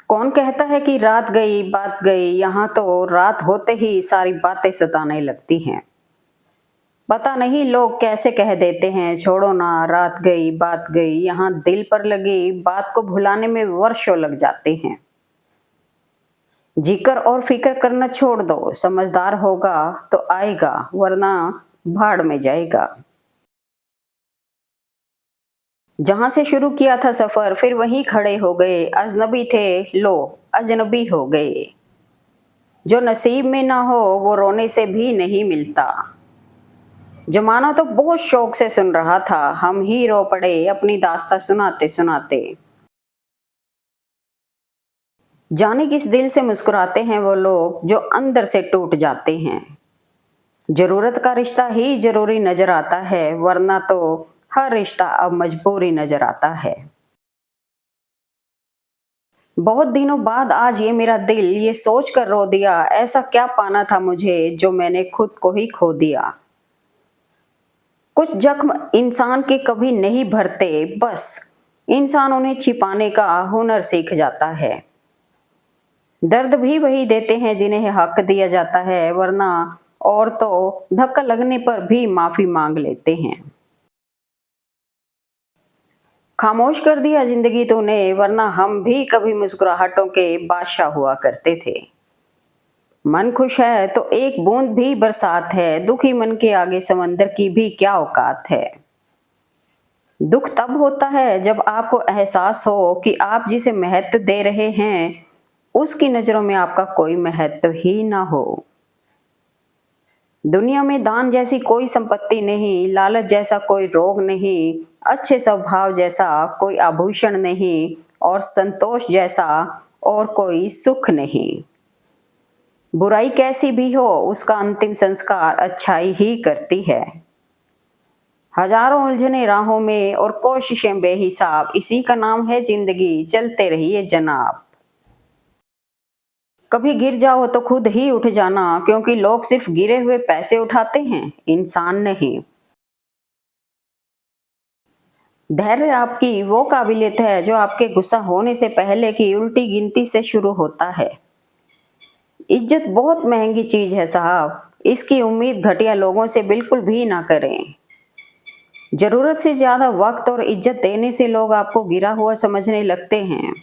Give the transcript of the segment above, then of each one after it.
कौन कहता है कि रात गई बात गई, यहाँ तो रात होते ही सारी बातें सताने लगती हैं। पता नहीं लोग कैसे कह देते हैं, छोड़ो ना रात गई बात गई, यहाँ दिल पर लगी बात को भुलाने में वर्षों लग जाते हैं। जिक्र और फिक्र करना छोड़ दो, समझदार होगा तो आएगा वरना भाड़ में जाएगा। जहां से शुरू किया था सफर फिर वहीं खड़े हो गए, अजनबी थे लो अजनबी हो गए। जो नसीब में ना हो वो रोने से भी नहीं मिलता। जमाना तो बहुत शौक से सुन रहा था, हम ही रो पड़े अपनी दास्तां सुनाते सुनाते। जाने किस दिल से मुस्कुराते हैं वो लोग जो अंदर से टूट जाते हैं। जरूरत का रिश्ता ही जरूरी नजर आता है, वरना तो हर रिश्ता अब मजबूरी नजर आता है। बहुत दिनों बाद आज ये मेरा दिल ये सोच कर रो दिया, ऐसा क्या पाना था मुझे जो मैंने खुद को ही खो दिया। कुछ जख्म इंसान के कभी नहीं भरते, बस इंसान उन्हें छिपाने का हुनर सीख जाता है। दर्द भी वही देते हैं जिन्हें हक दिया जाता है, वरना और तो धक्का लगने पर भी माफी मांग लेते हैं। खामोश कर दिया जिंदगी तूने, वरना हम भी कभी मुस्कुराहटों के बादशाह हुआ करते थे। मन खुश है तो एक बूंद भी बरसात है, दुखी मन के आगे समंदर की भी क्या औकात है। दुख तब होता है जब आपको एहसास हो कि आप जिसे महत्व दे रहे हैं उसकी नजरों में आपका कोई महत्व ही ना हो। दुनिया में दान जैसी कोई संपत्ति नहीं, लालच जैसा कोई रोग नहीं, अच्छे स्वभाव जैसा कोई आभूषण नहीं और संतोष जैसा और कोई सुख नहीं। बुराई कैसी भी हो उसका अंतिम संस्कार अच्छाई ही करती है। हजारों उलझने राहों में और कोशिशें बेहिसाब, इसी का नाम है जिंदगी, चलते रहिए जनाब। कभी गिर जाओ तो खुद ही उठ जाना, क्योंकि लोग सिर्फ गिरे हुए पैसे उठाते हैं, इंसान नहीं। धैर्य आपकी वो काबिलियत है जो आपके गुस्सा होने से पहले की उल्टी गिनती से शुरू होता है। इज्जत बहुत महंगी चीज है साहब, इसकी उम्मीद घटिया लोगों से बिल्कुल भी ना करें। जरूरत से ज्यादा वक्त और इज्जत देने से लोग आपको गिरा हुआ समझने लगते हैं,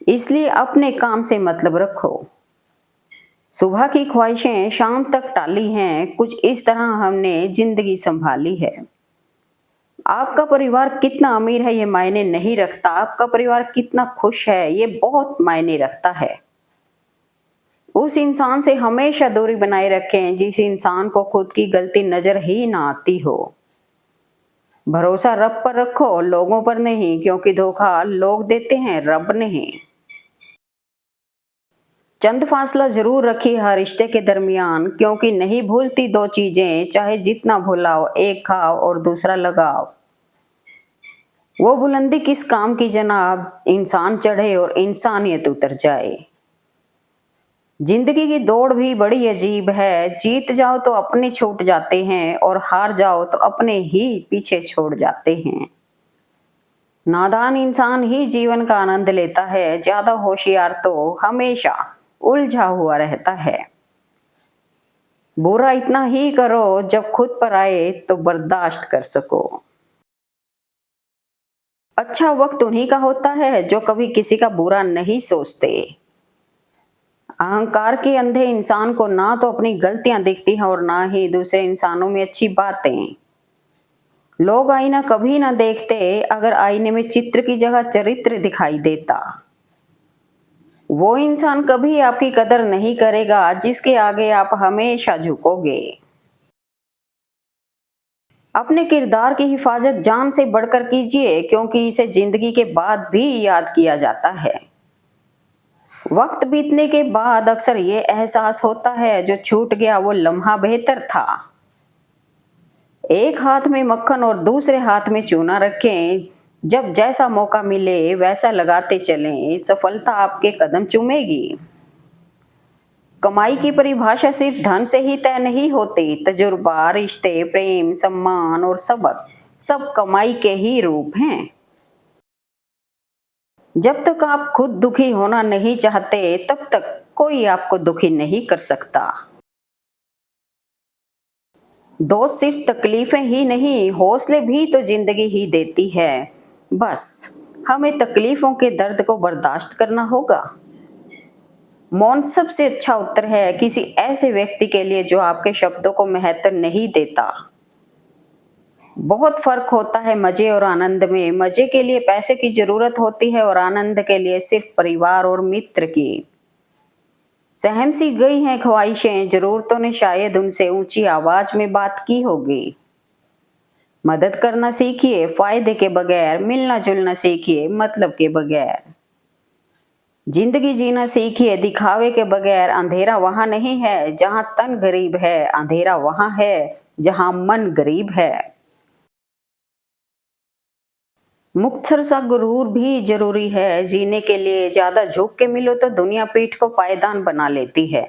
इसलिए अपने काम से मतलब रखो। सुबह की ख्वाहिशें शाम तक टाली हैं, कुछ इस तरह हमने जिंदगी संभाली है। आपका परिवार कितना अमीर है ये मायने नहीं रखता, आपका परिवार कितना खुश है ये बहुत मायने रखता है। उस इंसान से हमेशा दूरी बनाए रखें जिस इंसान को खुद की गलती नजर ही ना आती हो। भरोसा रब पर रखो, लोगों पर नहीं, क्योंकि धोखा लोग देते हैं, रब नहीं। चंद फासला जरूर रखिए हर रिश्ते के दरमियान, क्योंकि नहीं भूलती दो चीजें, चाहे जितना भुलाओ, एक खाओ और दूसरा लगाओ। वो बुलंदी किस काम की जनाब, इंसान चढ़े और इंसानियत उतर जाए। जिंदगी की दौड़ भी बड़ी अजीब है, जीत जाओ तो अपने छूट जाते हैं और हार जाओ तो अपने ही पीछे छोड़ जाते हैं। नादान इंसान ही जीवन का आनंद लेता है, ज्यादा होशियार तो हमेशा उलझा हुआ रहता है। बुरा इतना ही करो जब खुद पर आए तो बर्दाश्त कर सको। अच्छा वक्त उन्हीं का होता है जो कभी किसी का बुरा नहीं सोचते। अहंकार के अंधे इंसान को ना तो अपनी गलतियां दिखती हैं और ना ही दूसरे इंसानों में अच्छी बातें। लोग आईना कभी ना देखते, अगर आईने में चित्र की जगह चरित्र दिखाई देता। वो इंसान कभी आपकी कदर नहीं करेगा जिसके आगे आप हमेशा झुकोगे। अपने किरदार की हिफाजत जान से बढ़कर कीजिए, क्योंकि इसे जिंदगी के बाद भी याद किया जाता है। वक्त बीतने के बाद अक्सर ये एहसास होता है जो छूट गया वो लम्हा बेहतर था। एक हाथ में मक्खन और दूसरे हाथ में चूना रखें, जब जैसा मौका मिले वैसा लगाते चलें, सफलता आपके कदम चूमेगी। कमाई की परिभाषा सिर्फ धन से ही तय नहीं होती, तजुर्बा, रिश्ते, प्रेम, सम्मान और सबक सब कमाई के ही रूप हैं। जब तक आप खुद दुखी होना नहीं चाहते, तब तक कोई आपको दुखी नहीं कर सकता। दोस्त सिर्फ तकलीफें ही नहीं, हौसले भी तो जिंदगी ही देती है। बस हमें तकलीफों के दर्द को बर्दाश्त करना होगा। मौन सबसे अच्छा उत्तर है किसी ऐसे व्यक्ति के लिए जो आपके शब्दों को महत्व नहीं देता। बहुत फर्क होता है मजे और आनंद में। मजे के लिए पैसे की जरूरत होती है और आनंद के लिए सिर्फ परिवार और मित्र की। सहम सी गई हैं ख्वाहिशें, जरूरतों ने शायद उनसे ऊंची आवाज में बात की होगी। मदद करना सीखिए फायदे के बगैर, मिलना जुलना सीखिए मतलब के बगैर। जिंदगी जीना सीखिए दिखावे के बगैर। अंधेरा वहां नहीं है जहां तन गरीब है, अंधेरा वहां है जहां मन गरीब है। मुक्तसर सा गुरूर भी जरूरी है जीने के लिए। ज्यादा झुक के मिलो तो दुनिया पीठ को पायदान बना लेती है।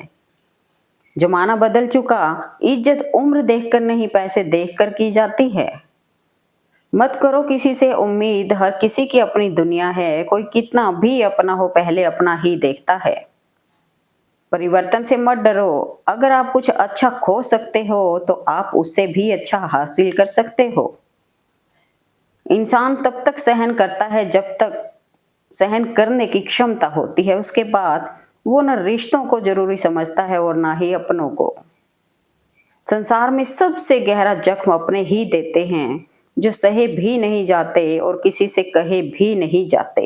जमाना बदल चुका, इज्जत उम्र देखकर नहीं पैसे देखकर की जाती है। मत करो किसी से उम्मीद, हर किसी की अपनी दुनिया है। कोई कितना भी अपना हो पहले अपना ही देखता है। परिवर्तन से मत डरो, अगर आप कुछ अच्छा खो सकते हो तो आप उससे भी अच्छा हासिल कर सकते हो। इंसान तब तक सहन करता है जब तक सहन करने की क्षमता होती है। उसके बाद वो न रिश्तों को जरूरी समझता है और ना ही अपनों को। संसार में सबसे गहरा जख्म अपने ही देते हैं जो सहे भी नहीं जाते और किसी से कहे भी नहीं जाते।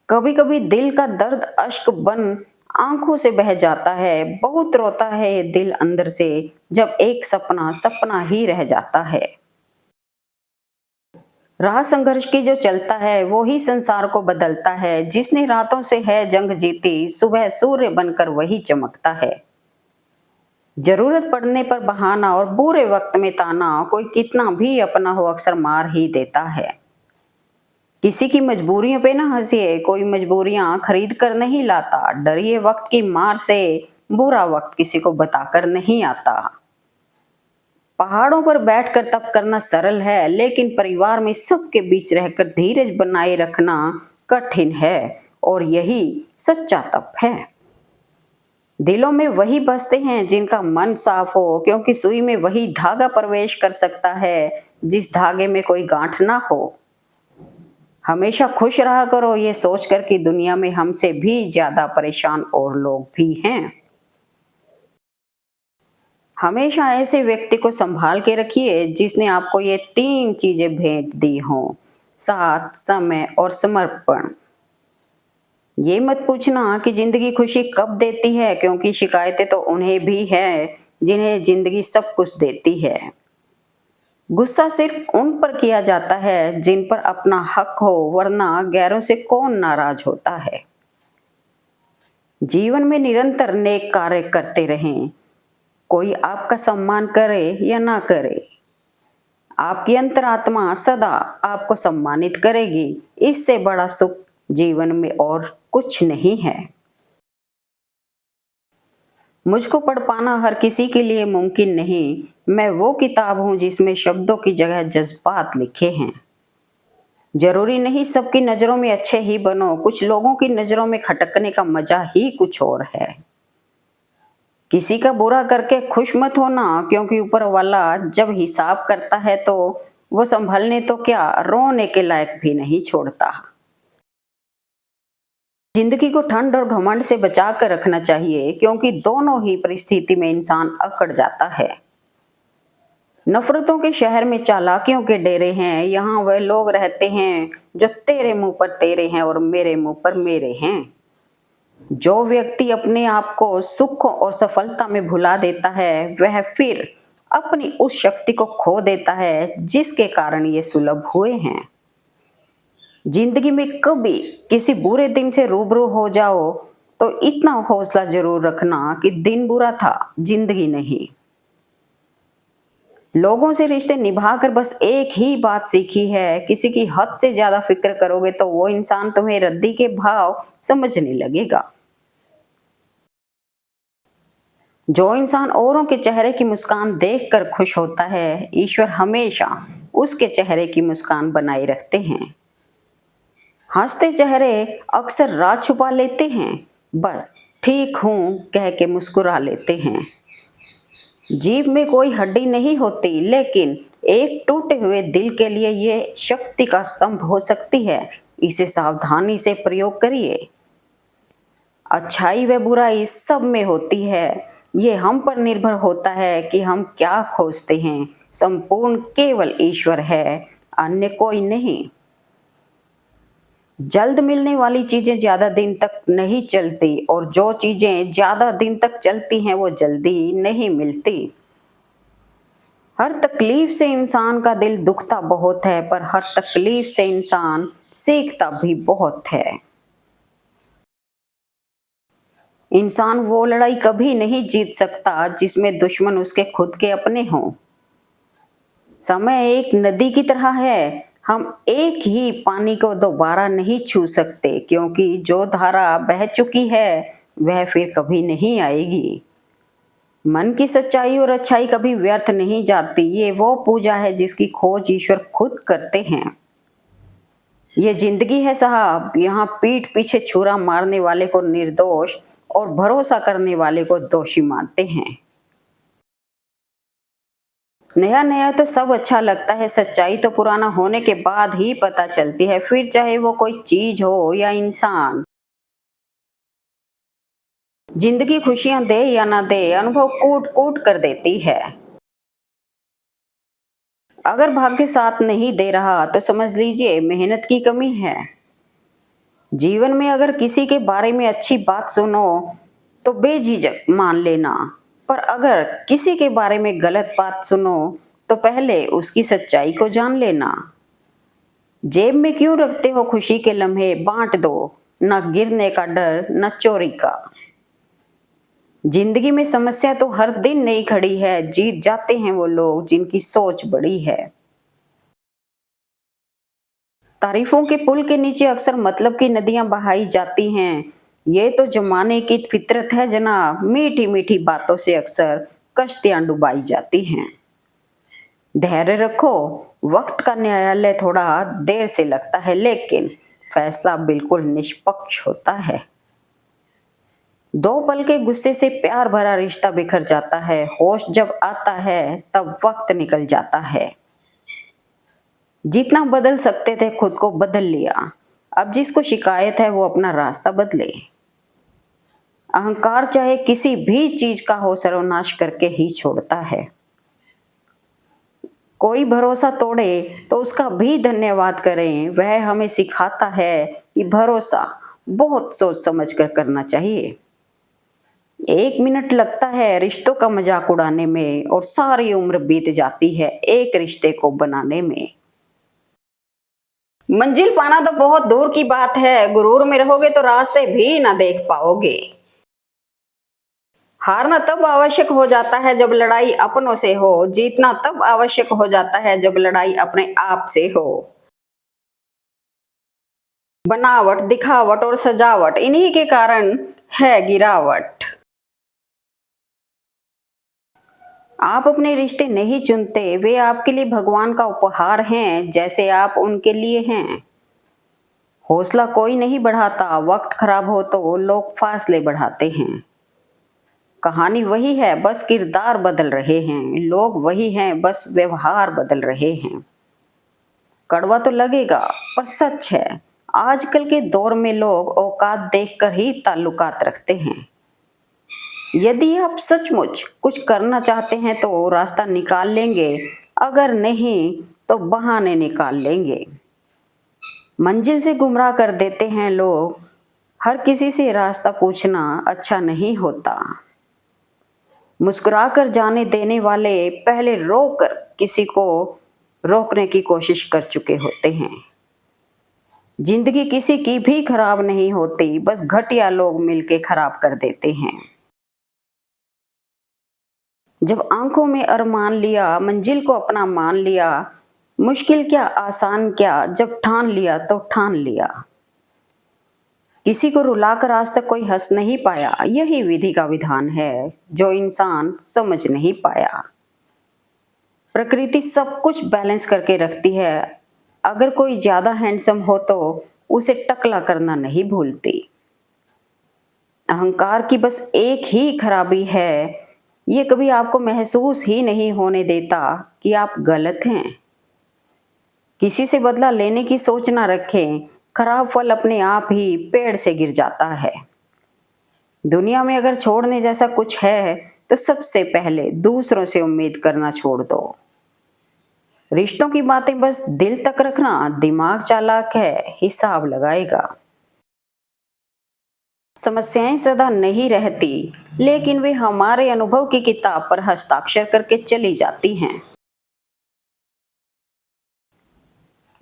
कभी कभी दिल का दर्द अश्क बन आंखों से बह जाता है। बहुत रोता है ये दिल अंदर से जब एक सपना सपना ही रह जाता है। राह संघर्ष की जो चलता है वो ही संसार को बदलता है। जिसने रातों से है जंग जीती, सुबह सूर्य बनकर वही चमकता है। जरूरत पड़ने पर बहाना और बुरे वक्त में ताना, कोई कितना भी अपना हो अक्सर मार ही देता है। किसी की मजबूरियों पे ना हंसिए, कोई मजबूरियां खरीद कर नहीं लाता। डरिए वक्त की मार से, बुरा वक्त किसी को बताकर नहीं आता। पहाड़ों पर बैठकर तप करना सरल है, लेकिन परिवार में सबके बीच रहकर धीरज बनाए रखना कठिन है और यही सच्चा तप है। दिलों में वही बसते हैं जिनका मन साफ हो, क्योंकि सुई में वही धागा प्रवेश कर सकता है जिस धागे में कोई गांठ ना हो। हमेशा खुश रहा करो ये सोचकर कि दुनिया में हमसे भी ज्यादा परेशान और लोग भी हैं। हमेशा ऐसे व्यक्ति को संभाल के रखिए जिसने आपको ये 3 चीजें भेंट दी हों, साथ, समय और समर्पण। ये मत पूछना कि जिंदगी खुशी कब देती है, क्योंकि शिकायतें तो उन्हें भी है जिन्हें जिंदगी सब कुछ देती है। गुस्सा सिर्फ उन पर किया जाता है जिन पर अपना हक हो, वरना गैरों से कौन नाराज होता है। जीवन में निरंतर नेक कार्य करते रहें। कोई आपका सम्मान करे या ना करे, आपकी अंतरात्मा सदा आपको सम्मानित करेगी। इससे बड़ा सुख जीवन में और कुछ नहीं है। मुझको पढ़ पाना हर किसी के लिए मुमकिन नहीं। मैं वो किताब हूं जिसमें शब्दों की जगह जज्बात लिखे हैं। जरूरी नहीं सबकी नजरों में अच्छे ही बनो, कुछ लोगों की नजरों में खटकने का मजा ही कुछ और है। किसी का बुरा करके खुश मत होना, क्योंकि ऊपर वाला जब हिसाब करता है तो वो संभलने तो क्या, रोने के लायक भी नहीं छोड़ता। जिंदगी को ठंड और घमंड से बचा कर रखना चाहिए, क्योंकि दोनों ही परिस्थिति में इंसान अकड़ जाता है। नफरतों के शहर में चालाकियों के डेरे हैं। यहाँ वह लोग रहते हैं जो तेरे मुंह पर तेरे हैं और मेरे मुंह पर मेरे हैं। जो व्यक्ति अपने आप को सुख और सफलता में भुला देता है, वह फिर अपनी उस शक्ति को खो देता है जिसके कारण ये सुलभ हुए हैं। जिंदगी में कभी किसी बुरे दिन से रूबरू हो जाओ तो इतना हौसला जरूर रखना कि दिन बुरा था, जिंदगी नहीं। लोगों से रिश्ते निभाकर बस एक ही बात सीखी है, किसी की हद से ज्यादा फिक्र करोगे तो वो इंसान तुम्हें रद्दी के भाव समझने लगेगा। जो इंसान औरों के चेहरे की मुस्कान देखकर खुश होता है, ईश्वर हमेशा उसके चेहरे की मुस्कान बनाए रखते हैं। हंसते चेहरे अक्सर राज छुपा लेते हैं, बस ठीक हूं कह के मुस्कुरा लेते हैं। जीभ में कोई हड्डी नहीं होती, लेकिन एक टूटे हुए दिल के लिए ये शक्ति का स्तंभ हो सकती है। इसे सावधानी से प्रयोग करिए। अच्छाई व बुराई सब में होती है। ये हम पर निर्भर होता है कि हम क्या खोजते हैं। संपूर्ण केवल ईश्वर है, अन्य कोई नहीं। जल्द मिलने वाली चीजें ज्यादा दिन तक नहीं चलती, और जो चीजें ज्यादा दिन तक चलती हैं वो जल्दी नहीं मिलती। हर तकलीफ से इंसान का दिल दुखता बहुत है, पर हर तकलीफ से इंसान सीखता भी बहुत है। इंसान वो लड़ाई कभी नहीं जीत सकता जिसमें दुश्मन उसके खुद के अपने हों। समय एक नदी की तरह है, हम एक ही पानी को दोबारा नहीं छू सकते, क्योंकि जो धारा बह चुकी है वह फिर कभी नहीं आएगी। मन की सच्चाई और अच्छाई कभी व्यर्थ नहीं जाती। ये वो पूजा है जिसकी खोज ईश्वर खुद करते हैं। ये जिंदगी है साहब, यहाँ पीठ पीछे छुरा मारने वाले को निर्दोष और भरोसा करने वाले को दोषी मानते हैं। नया नया तो सब अच्छा लगता है, सच्चाई तो पुराना होने के बाद ही पता चलती है, फिर चाहे वो कोई चीज हो या इंसान। जिंदगी खुशियां दे या ना दे, अनुभव कूट कूट कर देती है। अगर भाग्य साथ नहीं दे रहा तो समझ लीजिए मेहनत की कमी है। जीवन में अगर किसी के बारे में अच्छी बात सुनो तो बेझिझक मान लेना, पर अगर किसी के बारे में गलत बात सुनो तो पहले उसकी सच्चाई को जान लेना। जेब में क्यों रखते हो खुशी के लम्हे, बांट दो, न गिरने का डर न चोरी का। जिंदगी में समस्या तो हर दिन नई खड़ी है, जीत जाते हैं वो लोग जिनकी सोच बड़ी है। तारीफों के पुल के नीचे अक्सर मतलब की नदियां बहाई जाती हैं। ये तो जमाने की फितरत है जनाब, मीठी मीठी बातों से अक्सर कश्तियां डुबाई जाती हैं। धैर्य रखो, वक्त का न्यायालय थोड़ा देर से लगता है, लेकिन फैसला बिल्कुल निष्पक्ष होता है। दो पल के गुस्से से प्यार भरा रिश्ता बिखर जाता है। होश जब आता है तब वक्त निकल जाता है। जितना बदल सकते थे खुद को बदल लिया। अब जिसको शिकायत है वो अपना रास्ता बदले। अहंकार चाहे किसी भी चीज का हो, सर्वनाश करके ही छोड़ता है। कोई भरोसा तोड़े तो उसका भी धन्यवाद करें। वह हमें सिखाता है कि भरोसा बहुत सोच समझ कर करना चाहिए। 1 मिनट लगता है रिश्तों का मजाक उड़ाने में, और सारी उम्र बीत जाती है एक रिश्ते को बनाने में। मंजिल पाना तो बहुत दूर की बात है, गुरूर में रहोगे तो रास्ते भी ना देख पाओगे। हारना तब आवश्यक हो जाता है जब लड़ाई अपनों से हो, जीतना तब आवश्यक हो जाता है जब लड़ाई अपने आप से हो। बनावट, दिखावट और सजावट, इन्हीं के कारण है गिरावट। आप अपने रिश्ते नहीं चुनते, वे आपके लिए भगवान का उपहार हैं, जैसे आप उनके लिए हैं। हौसला कोई नहीं बढ़ाता, वक्त खराब हो तो लोग फासले बढ़ाते हैं। कहानी वही है, बस किरदार बदल रहे हैं। लोग वही हैं, बस व्यवहार बदल रहे हैं। कड़वा तो लगेगा पर सच है। आजकल के दौर में लोग औकात देखकर ही ताल्लुकात रखते हैं। यदि आप सचमुच कुछ करना चाहते हैं तो रास्ता निकाल लेंगे, अगर नहीं तो बहाने निकाल लेंगे। मंजिल से गुमराह कर देते हैं लोग। हर किसी से रास्ता पूछना अच्छा नहीं होता। मुस्कुरा कर जाने देने वाले पहले रोकर किसी को रोकने की कोशिश कर चुके होते हैं। जिंदगी किसी की भी खराब नहीं होती, बस घटिया लोग मिलके खराब कर देते हैं। जब आंखों में अरमान लिया, मंजिल को अपना मान लिया, मुश्किल क्या आसान क्या, जब ठान लिया तो ठान लिया। किसी को रुलाकर आज तक कोई हंस नहीं पाया, यही विधि का विधान है जो इंसान समझ नहीं पाया। प्रकृति सब कुछ बैलेंस करके रखती है। अगर कोई ज्यादा हैंडसम हो तो उसे टकला करना नहीं भूलती। अहंकार की बस एक ही खराबी है, ये कभी आपको महसूस ही नहीं होने देता कि आप गलत हैं। किसी से बदला लेने की सोच ना रखें, खराब फल अपने आप ही पेड़ से गिर जाता है। दुनिया में अगर छोड़ने जैसा कुछ है, तो सबसे पहले दूसरों से उम्मीद करना छोड़ दो। रिश्तों की बातें बस दिल तक रखना, दिमाग चालाक है, हिसाब लगाएगा। समस्याएं सदा नहीं रहती, लेकिन वे हमारे अनुभव की किताब पर हस्ताक्षर करके चली जाती हैं।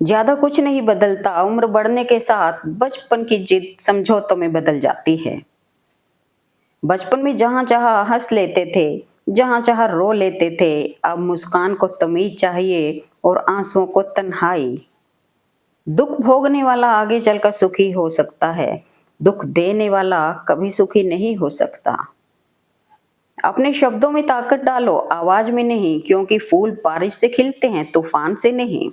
ज्यादा कुछ नहीं बदलता, उम्र बढ़ने के साथ बचपन की जिद समझौतों में बदल जाती है। बचपन में जहां चाहा हंस लेते थे, जहां चाहा रो लेते थे, अब मुस्कान को तमीज चाहिए और आंसुओं को तन्हाई। दुख भोगने वाला आगे चलकर सुखी हो सकता है, दुख देने वाला कभी सुखी नहीं हो सकता। अपने शब्दों में ताकत डालो, आवाज में नहीं, क्योंकि फूल बारिश से खिलते हैं, तूफान से नहीं।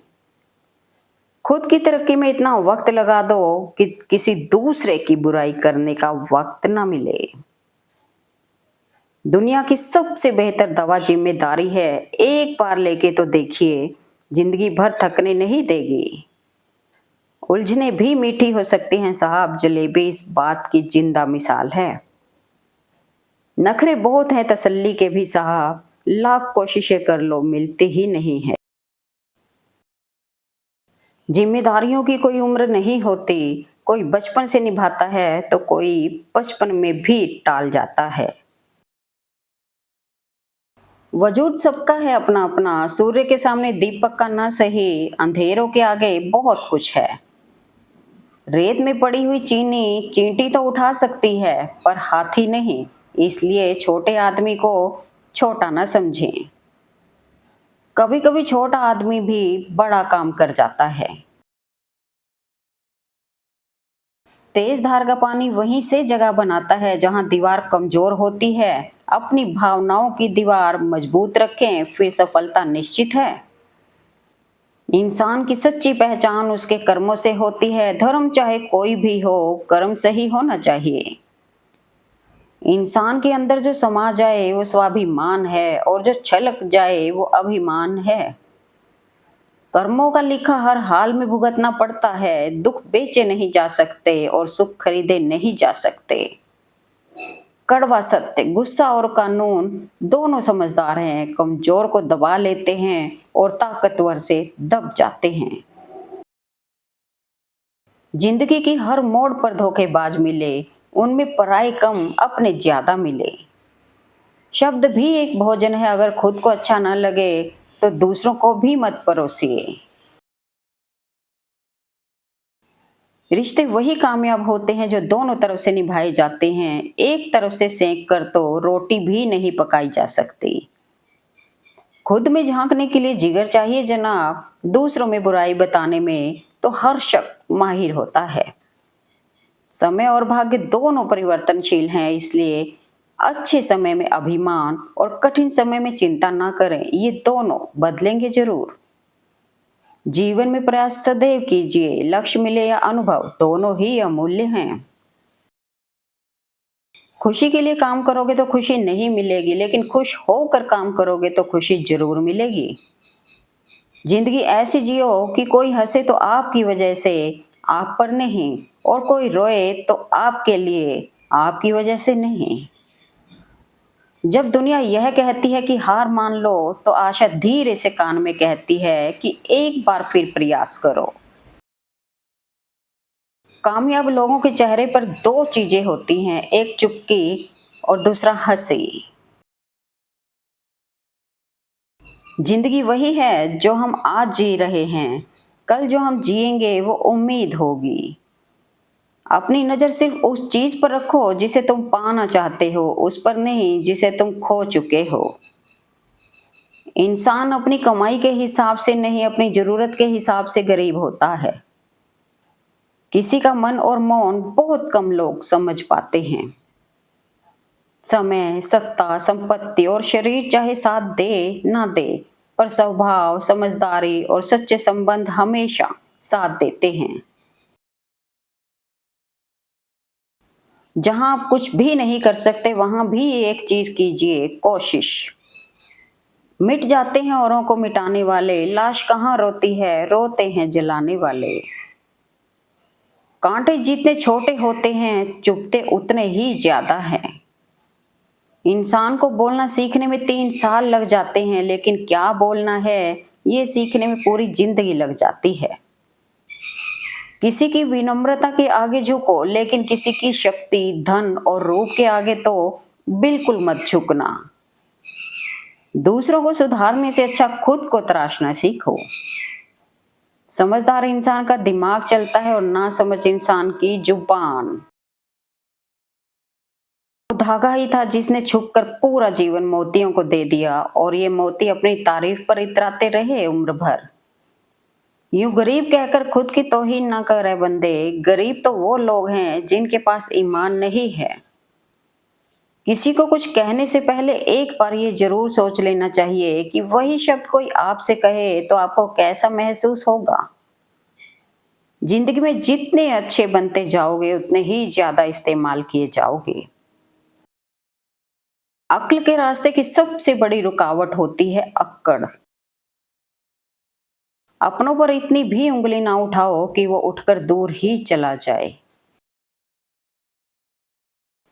खुद की तरक्की में इतना वक्त लगा दो कि किसी दूसरे की बुराई करने का वक्त ना मिले। दुनिया की सबसे बेहतर दवा जिम्मेदारी है, एक बार लेके तो देखिए, जिंदगी भर थकने नहीं देगी। उलझने भी मीठी हो सकती हैं साहब, जलेबी इस बात की जिंदा मिसाल है। नखरे बहुत हैं तसल्ली के भी साहब, लाख कोशिशें कर लो मिलती ही नहीं है। जिम्मेदारियों की कोई उम्र नहीं होती, कोई बचपन से निभाता है तो कोई बचपन में भी टाल जाता है। वजूद सबका है अपना अपना, सूर्य के सामने दीपक का ना सही, अंधेरों के आगे बहुत कुछ है। रेत में पड़ी हुई चीनी चींटी तो उठा सकती है, पर हाथी नहीं, इसलिए छोटे आदमी को छोटा ना समझें। कभी कभी छोटा आदमी भी बड़ा काम कर जाता है। तेज धार का पानी वहीं से जगह बनाता है जहां दीवार कमजोर होती है। अपनी भावनाओं की दीवार मजबूत रखें, फिर सफलता निश्चित है। इंसान की सच्ची पहचान उसके कर्मों से होती है, धर्म चाहे कोई भी हो, कर्म सही होना चाहिए। इंसान के अंदर जो समा जाए वो स्वाभिमान है, और जो छलक जाए वो अभिमान है। कर्मों का लिखा हर हाल में भुगतना पड़ता है, दुख बेचे नहीं जा सकते और सुख खरीदे नहीं जा सकते। कड़वा सत्य, गुस्सा और कानून दोनों समझदार हैं, कमजोर को दबा लेते हैं और ताकतवर से दब जाते हैं। जिंदगी की हर मोड़ पर धोखेबाज मिले, उनमें पराई कम अपने ज्यादा मिले। शब्द भी एक भोजन है, अगर खुद को अच्छा न लगे तो दूसरों को भी मत परोसिए। रिश्ते वही कामयाब होते हैं जो दोनों तरफ से निभाए जाते हैं, एक तरफ से सेंक कर तो रोटी भी नहीं पकाई जा सकती। खुद में झांकने के लिए जिगर चाहिए जनाब, दूसरों में बुराई बताने में तो हर शख्स माहिर होता है। समय और भाग्य दोनों परिवर्तनशील हैं, इसलिए अच्छे समय में अभिमान और कठिन समय में चिंता ना करें, ये दोनों बदलेंगे जरूर। जीवन में प्रयास सदैव कीजिए, लक्ष्य मिले या अनुभव दोनों ही अमूल्य हैं। खुशी के लिए काम करोगे तो खुशी नहीं मिलेगी, लेकिन खुश होकर काम करोगे तो खुशी जरूर मिलेगी। जिंदगी ऐसी जियो कि कोई हंसे तो आपकी वजह से, आप पर नहीं, और कोई रोए तो आपके लिए, आपकी वजह से नहीं। जब दुनिया यह कहती है कि हार मान लो, तो आशा धीरे से कान में कहती है कि एक बार फिर प्रयास करो। कामयाब लोगों के चेहरे पर दो चीजें होती हैं, एक चुप्पी और दूसरा हंसी। जिंदगी वही है जो हम आज जी रहे हैं, कल जो हम जिएंगे वो उम्मीद होगी। अपनी नजर सिर्फ उस चीज पर रखो जिसे तुम पाना चाहते हो, उस पर नहीं जिसे तुम खो चुके हो। इंसान अपनी कमाई के हिसाब से नहीं, अपनी जरूरत के हिसाब से गरीब होता है। किसी का मन और मौन बहुत कम लोग समझ पाते हैं। समय, सत्ता, संपत्ति और शरीर चाहे साथ दे ना दे, पर स्वभाव, समझदारी और सच्चे संबंध हमेशा साथ देते हैं। जहां आप कुछ भी नहीं कर सकते वहां भी एक चीज कीजिए, कोशिश। मिट जाते हैं औरों को मिटाने वाले, लाश कहाँ रोती है, रोते हैं जलाने वाले। कांटे जितने छोटे होते हैं, चुभते उतने ही ज्यादा हैं। इंसान को बोलना सीखने में 3 साल लग जाते हैं, लेकिन क्या बोलना है ये सीखने में पूरी जिंदगी लग जाती है। किसी की विनम्रता के आगे झुको, लेकिन किसी की शक्ति, धन और रूप के आगे तो बिल्कुल मत झुकना। दूसरों को सुधारने से अच्छा खुद को तराशना सीखो। समझदार इंसान का दिमाग चलता है और ना समझ इंसान की जुबान। वो धागा ही था जिसने छुपकर पूरा जीवन मोतियों को दे दिया, और ये मोती अपनी तारीफ पर इतराते रहे उम्र भर। यूं गरीब कहकर खुद की तौहीन ना करे बंदे, गरीब तो वो लोग हैं जिनके पास ईमान नहीं है। किसी को कुछ कहने से पहले एक बार ये जरूर सोच लेना चाहिए कि वही शब्द कोई आपसे कहे तो आपको कैसा महसूस होगा। जिंदगी में जितने अच्छे बनते जाओगे उतने ही ज्यादा इस्तेमाल किए जाओगे। अक्ल के रास्ते की सबसे बड़ी रुकावट होती है अक्कड़। अपनों पर इतनी भी उंगली ना उठाओ कि वो उठकर दूर ही चला जाए।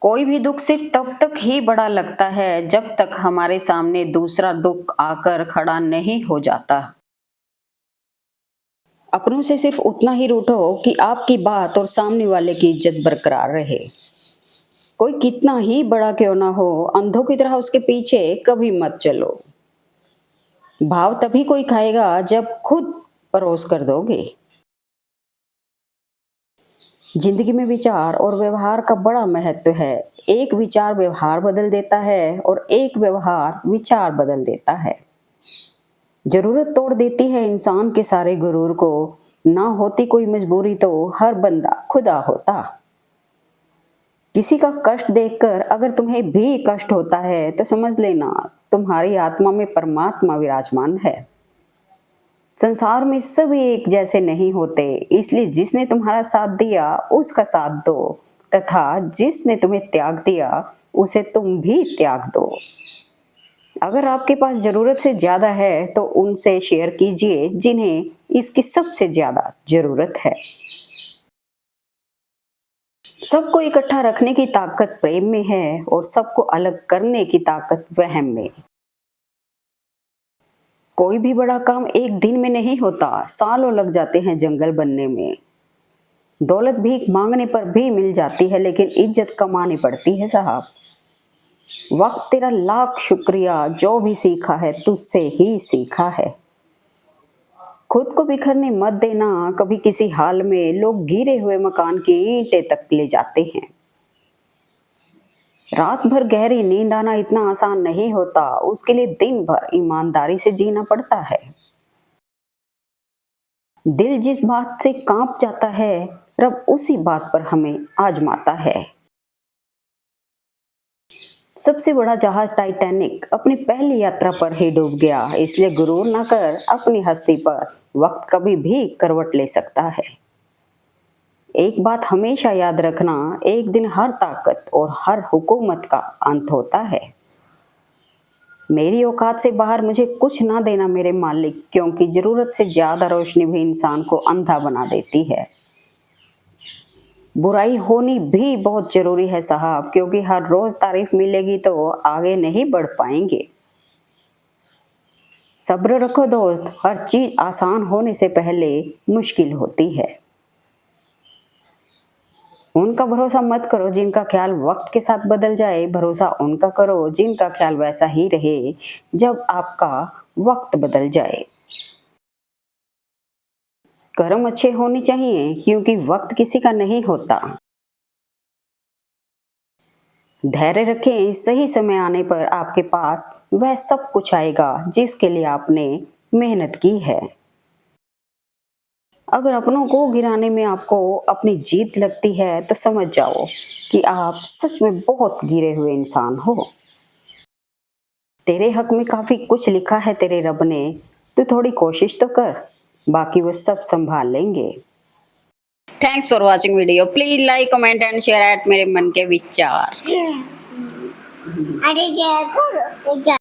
कोई भी दुख सिर्फ तब तक ही बड़ा लगता है जब तक हमारे सामने दूसरा दुख आकर खड़ा नहीं हो जाता। अपनों से सिर्फ उतना ही रूठो कि आपकी बात और सामने वाले की इज्जत बरकरार रहे। कोई कितना ही बड़ा क्यों ना हो, अंधों की तरह उसके पीछे कभी मत चलो। भाव तभी कोई खाएगा जब खुद परोस कर दोगे। जिंदगी में विचार और व्यवहार का बड़ा महत्व है। एक विचार व्यवहार बदल देता है और एक व्यवहार विचार बदल देता है। जरूरत तोड़ देती है इंसान के सारे गुरूर को। ना होती कोई मजबूरी तो हर बंदा खुदा होता। किसी का कष्ट देखकर अगर तुम्हें भी कष्ट होता है तो समझ लेना तुम्हारी आत्मा में परमात्मा विराजमान है। संसार में सभी एक जैसे नहीं होते, इसलिए जिसने तुम्हारा साथ दिया उसका साथ दो, तथा जिसने तुम्हें त्याग दिया उसे तुम भी त्याग दो। अगर आपके पास जरूरत से ज्यादा है तो उनसे शेयर कीजिए जिन्हें इसकी सबसे ज्यादा जरूरत है। सबको इकट्ठा रखने की ताकत प्रेम में है और सबको अलग करने की ताकत वहम में। कोई भी बड़ा काम एक दिन में नहीं होता, सालों लग जाते हैं जंगल बनने में। दौलत भीख मांगने पर भी मिल जाती है, लेकिन इज्जत कमानी पड़ती है साहब। वक्त तेरा लाख शुक्रिया, जो भी सीखा है तुझसे ही सीखा है। खुद को बिखरने मत देना, कभी किसी हाल में लोग गिरे हुए मकान की ईंटें तक ले जाते हैं। रात भर गहरी नींद आना इतना आसान नहीं होता, उसके लिए दिन भर ईमानदारी से जीना पड़ता है। दिल जिस बात से कांप जाता है, रब उसी बात पर हमें आजमाता है। सबसे बड़ा जहाज टाइटैनिक अपनी पहली यात्रा पर ही डूब गया, इसलिए गुरूर न कर अपनी हस्ती पर, वक्त कभी भी करवट ले सकता है। एक बात हमेशा याद रखना, एक दिन हर ताकत और हर हुकूमत का अंत होता है। मेरी औकात से बाहर मुझे कुछ ना देना मेरे मालिक, क्योंकि जरूरत से ज्यादा रोशनी भी इंसान को अंधा बना देती है। बुराई होनी भी बहुत जरूरी है साहब, क्योंकि हर रोज तारीफ मिलेगी तो आगे नहीं बढ़ पाएंगे। सब्र रखो दोस्त, हर चीज आसान होने से पहले मुश्किल होती है। उनका भरोसा मत करो जिनका ख्याल वक्त के साथ बदल जाए, भरोसा उनका करो जिनका ख्याल वैसा ही रहे जब आपका वक्त बदल जाए। कर्म अच्छे होने चाहिए, क्योंकि वक्त किसी का नहीं होता। धैर्य रखें, सही समय आने पर आपके पास वह सब कुछ आएगा जिसके लिए आपने मेहनत की है। अगर अपनों को गिराने में आपको अपनी जीत लगती है तो समझ जाओ कि आप सच में बहुत गिरे हुए इंसान हो। तेरे हक में काफी कुछ लिखा है तेरे रब ने, तो थोड़ी कोशिश तो कर, बाकी वो सब संभाल लेंगे। Thanks for watching video, please like comment and share eight मेरे मन के विचार। अरे जय गुरु जय